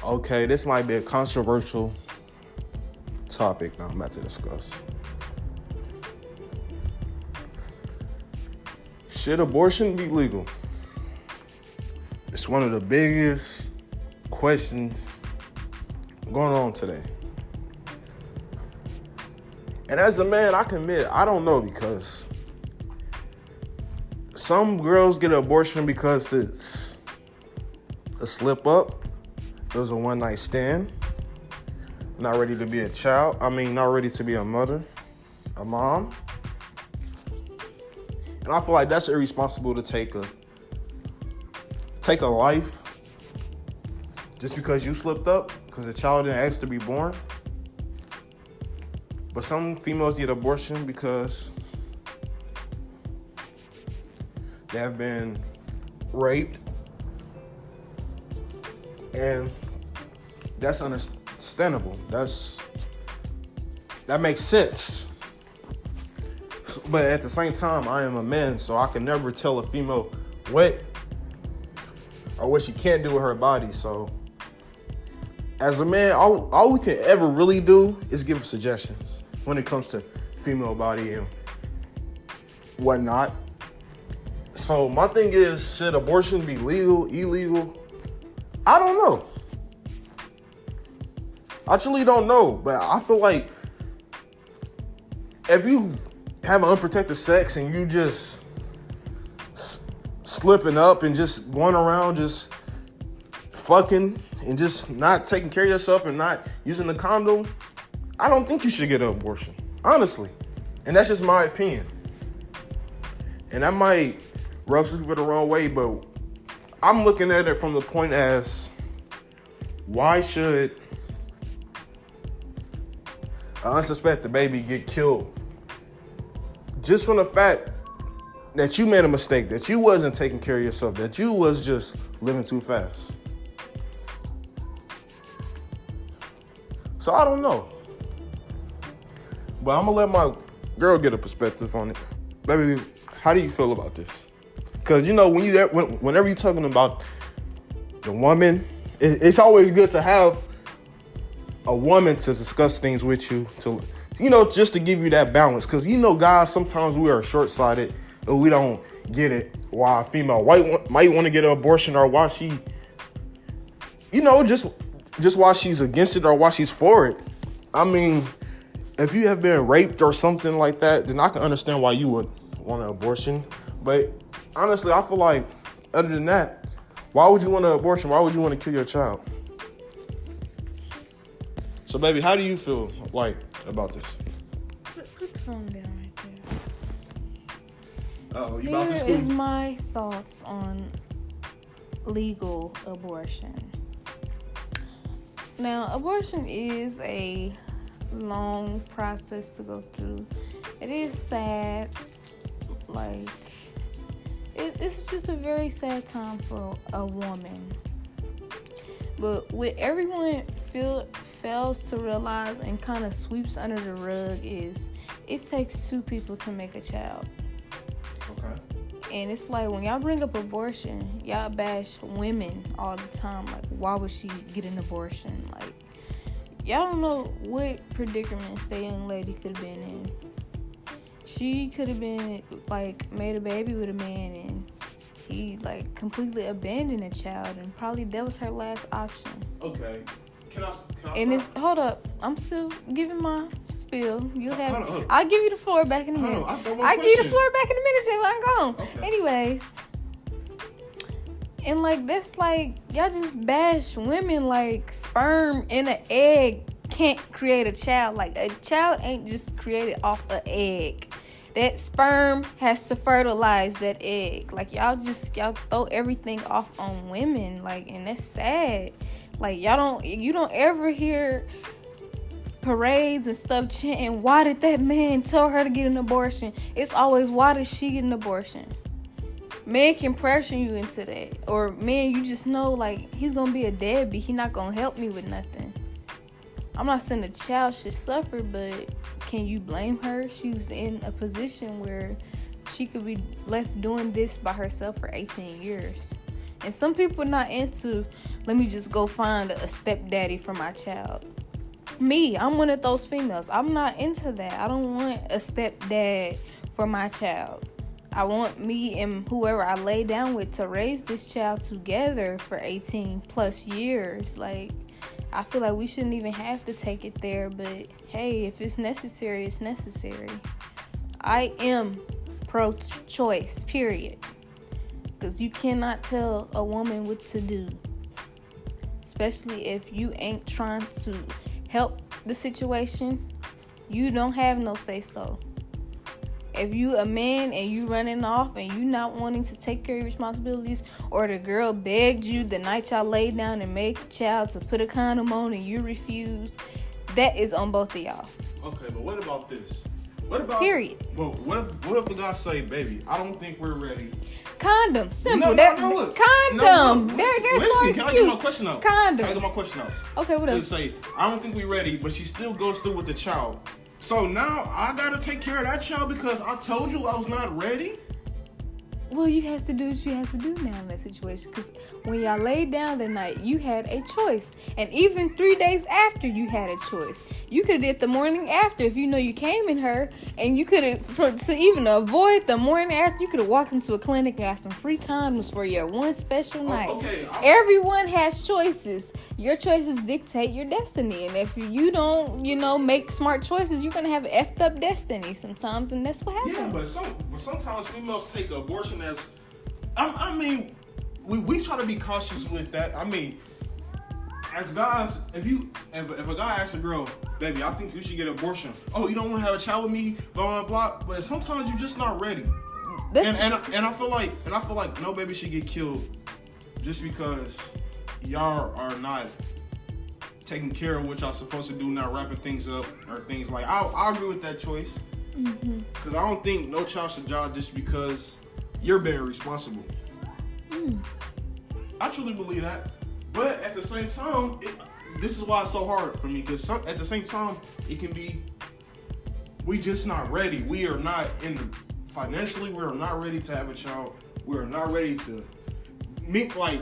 Okay, this might be a controversial topic that I'm about to discuss. Should abortion be legal? It's one of the biggest questions going on today. And as a man, I can admit, I don't know, because some girls get an abortion because it's a slip up. It was a one night stand. Not ready to be a child. Not ready to be a mother, a mom. And I feel like that's irresponsible to take a life just because you slipped up, because the child didn't ask to be born. But some females get abortion because they have been raped. And that's understandable. That makes sense. But at the same time, I am a man, so I can never tell a female what she can't do with her body. So as a man, all we can ever really do is give suggestions when it comes to female body and whatnot. So my thing is, should abortion be legal, illegal? I don't know. I truly don't know, but I feel like if you have unprotected sex and you just slipping up and just going around just fucking and just not taking care of yourself and not using the condom, I don't think you should get an abortion, honestly. And that's just my opinion. And that might rub some people the wrong way, but I'm looking at it from the point as, why should an unsuspected baby get killed just from the fact that you made a mistake, that you wasn't taking care of yourself, that you was just living too fast? So I don't know. But I'm gonna let my girl get a perspective on it. Baby, how do you feel about this? Because, whenever you're talking about the woman, it's always good to have a woman to discuss things with you, just to give you that balance. Because, guys, sometimes we are short-sighted, but we don't get it why a female might want to get an abortion, or why she, just why she's against it or why she's for it. If you have been raped or something like that, then I can understand why you would want an abortion. But honestly, I feel like, other than that, why would you want an abortion? Why would you want to kill your child? So, baby, how do you feel about this? Put the phone down right there. Oh, you about to Here school? is my thoughts on legal abortion. Now, abortion is a long process to go through. It is sad. It's just a very sad time for a woman. But what everyone fails to realize and kind of sweeps under the rug is it takes two people to make a child. Okay. And it's like, when y'all bring up abortion, y'all bash women all the time. Like, why would she get an abortion? Like, y'all don't know what predicaments that young lady could have been in. She could have been, made a baby with a man, and he, completely abandoned a child, and probably that was her last option. Okay. Can I And hold up, I'm still giving my spill. Hold on. I'll give you the floor back in a minute. I'll give you the floor back in a minute, Jay. I'm gone. Okay. Anyways. And that's y'all just bash women sperm in an egg can't create a child. A child ain't just created off an egg. That sperm has to fertilize that egg. Y'all throw everything off on women. And that's sad. You don't ever hear parades and stuff chanting, why did that man tell her to get an abortion? It's always, why did she get an abortion? Men can pressure you into that. Or men, you just know, he's going to be a deadbeat. He's not going to help me with nothing. I'm not saying the child should suffer, but can you blame her? She's in a position where she could be left doing this by herself for 18 years. And some people not into, let me just go find a stepdaddy for my child. Me, I'm one of those females. I'm not into that. I don't want a stepdad for my child. I want me and whoever I lay down with to raise this child together for 18 plus years. Like, I feel like we shouldn't even have to take it there. But, hey, if it's necessary, it's necessary. I am pro-choice, period. Because you cannot tell a woman what to do. Especially if you ain't trying to help the situation. You don't have no say-so. If you a man and you running off and you not wanting to take care of your responsibilities, or the girl begged you the night y'all laid down and made the child to put a condom on and you refused, that is on both of y'all. Okay, but what about this? What about period? Well, what if the guy say, baby, I don't think we're ready? Condom, simple. No, look. Condom. No, there's no excuse. Can I get my question out? Condom. Can I get my question out? Okay, what else? They say, I don't think we're ready, but she still goes through with the child. So now I gotta take care of that child because I told you I was not ready? Well, you have to do what you have to do now in that situation. Because when y'all laid down that night, you had a choice. And even 3 days after, you had a choice. You could have did the morning after if you know you came in her. And you could have, to even avoid the morning after, you could have walked into a clinic and got some free condoms for your one special night. Okay. Everyone has choices. Your choices dictate your destiny. And if you don't, make smart choices, you're going to have an effed up destiny sometimes. And that's what happens. Yeah, but sometimes females take abortion as, I mean, we try to be cautious with that. I mean, as guys, if a guy asks a girl, baby, I think you should get an abortion. Oh, you don't want to have a child with me, blah blah blah. But sometimes you're just not ready. And I feel like no baby should get killed just because y'all are not taking care of what y'all supposed to do, not wrapping things up or things like. I agree with that choice. Because I don't think no child should die just because you're being responsible. I truly believe that. But at the same time, this is why it's so hard for me. Because at the same time, it can be, we just not ready. We are not financially, we are not ready to have a child. We are not ready to meet, like,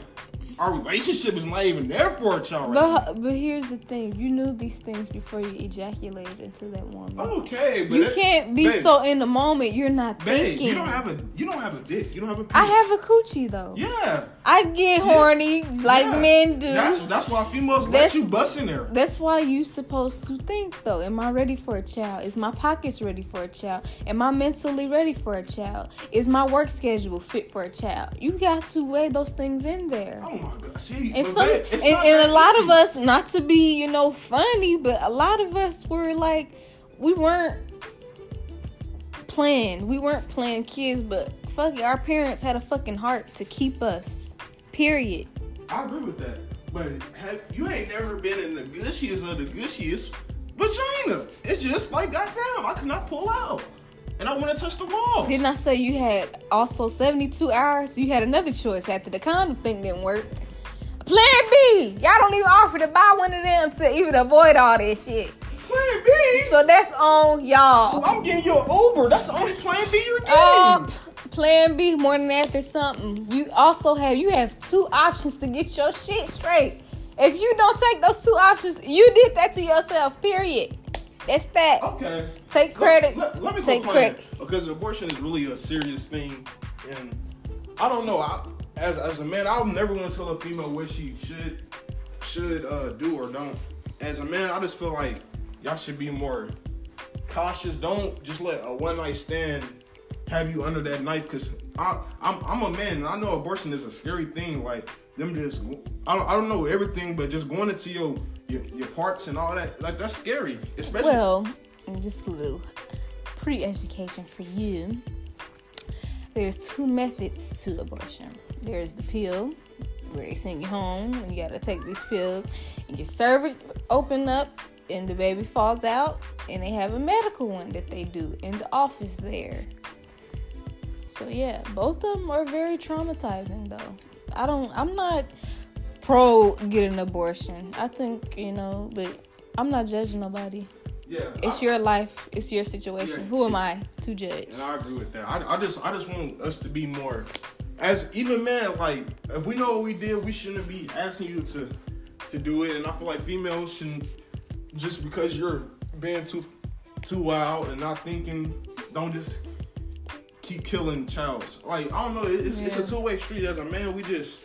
our relationship is not even there for a child right now. But here's the thing. You knew these things before you ejaculated into that woman. Okay, but you can't be so in the moment you're not thinking. You don't have a dick. You don't have a penis. I have a coochie though. Yeah. I get horny like men do. That's why females let you bust in there. That's why you supposed to think though. Am I ready for a child? Is my pockets ready for a child? Am I mentally ready for a child? Is my work schedule fit for a child? You got to weigh those things in there. Oh my God. See, and a lot of us, not to be, funny, but a lot of us were like, we weren't playing kids, but fuck it, our parents had a fucking heart to keep us. Period. I agree with that. But you ain't never been in the gushiest of the gushiest vagina. It's just like, goddamn, I could not pull out. And I want to touch the wall. Didn't I say you had also 72 hours? You had another choice after the condom thing didn't work. Plan B. Y'all don't even offer to buy one of them to even avoid all this shit. Plan B? So that's on y'all. I'm getting you an Uber. That's the only plan B you're getting. Plan B, morning after something. You have two options to get your shit straight. If you don't take those two options, you did that to yourself, period. That's that. Okay. Take credit. Let me take credit. Because abortion is really a serious thing. And I don't know. As a man, I'm never going to tell a female what she should do or don't. As a man, I just feel like y'all should be more cautious. Don't just let a one night stand have you under that knife. Because I'm a man, and I know abortion is a scary thing. Like them just, I don't know everything, but just going into your parts and all that, like that's scary. Especially. Well, just a little pre-education for you. There's two methods to abortion. There's the pill, where they send you home and you gotta take these pills, and your cervix open up and the baby falls out, and they have a medical one that they do in the office there. So yeah, both of them are very traumatizing though. I'm not pro get an abortion. I think, but I'm not judging nobody. Yeah, it's your life. It's your situation. Yeah, who am I to judge? And I agree with that. I just want us to be more as even men, like if we know what we did, we shouldn't be asking you to do it. And I feel like females shouldn't, just because you're being too wild and not thinking, don't just keep killing childs. Like I don't know, it's a two-way street. As a man, we just,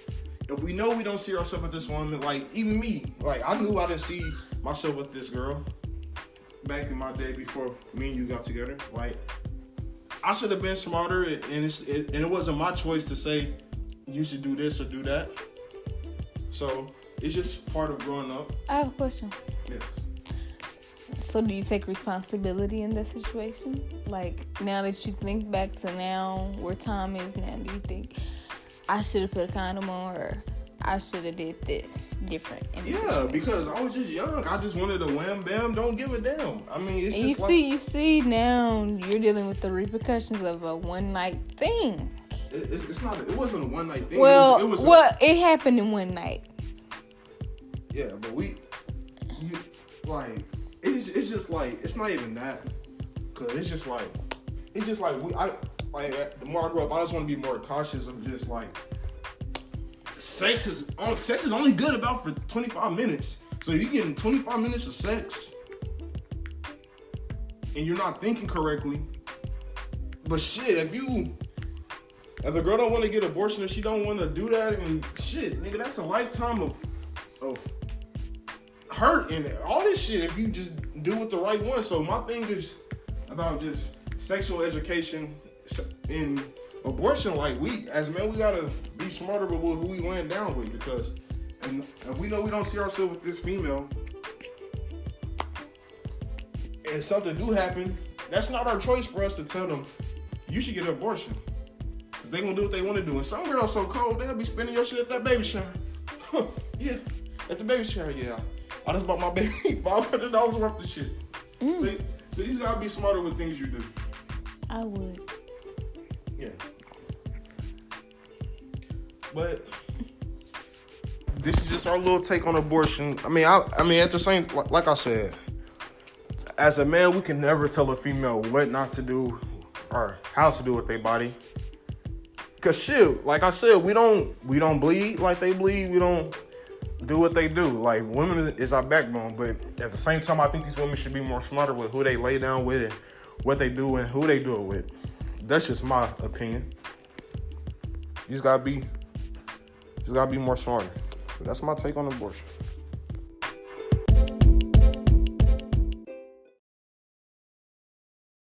if we know we don't see ourselves with this woman, like even me, like I knew I didn't see myself with this girl back in my day before me and you got together. Like I should have been smarter, and it wasn't my choice to say you should do this or do that. So it's just part of growing up. I have a question. Yes. So do you take responsibility in this situation? Like, now that you think back to now, where time is now, do you think I should have put a condom on, or I should have did this different in this situation? Because I was just young. I just wanted a wham bam, don't give a damn. I mean, it's just you see now you're dealing with the repercussions of a one night thing. It's not. It wasn't a one night thing. Well, it happened in one night. Yeah, but it's just like, it's not even that. Cause it's just like the more I grow up, I just want to be more cautious of just like, sex is only good about for 25 minutes. So you're getting 25 minutes of sex and you're not thinking correctly. But shit, if the girl don't want to get abortion, if she don't want to do that, and shit, nigga, that's a lifetime of hurt and all this shit if you just do it the right one. So my thing is about just sexual education in abortion. Like, we as men, we gotta be smarter with who we land down with, because and if we know we don't see ourselves with this female and something do happen, that's not our choice for us to tell them you should get an abortion, because they gonna do what they want to do. And some girls so cold, they'll be spending your shit at that baby shower. Yeah, at the baby shower. Yeah, I just bought my baby $500 worth of shit. So you gotta be smarter with things you do. I would. Yeah. But this is just our little take on abortion. I mean, at the same, like I said, as a man, we can never tell a female what not to do or how to do with their body. Cause shit, like I said, we don't bleed like they bleed. We don't do what they do. Like, women is our backbone, but at the same time, I think these women should be more smarter with who they lay down with and what they do and who they do it with. That's just my opinion. You just gotta be more smarter. But that's my take on abortion.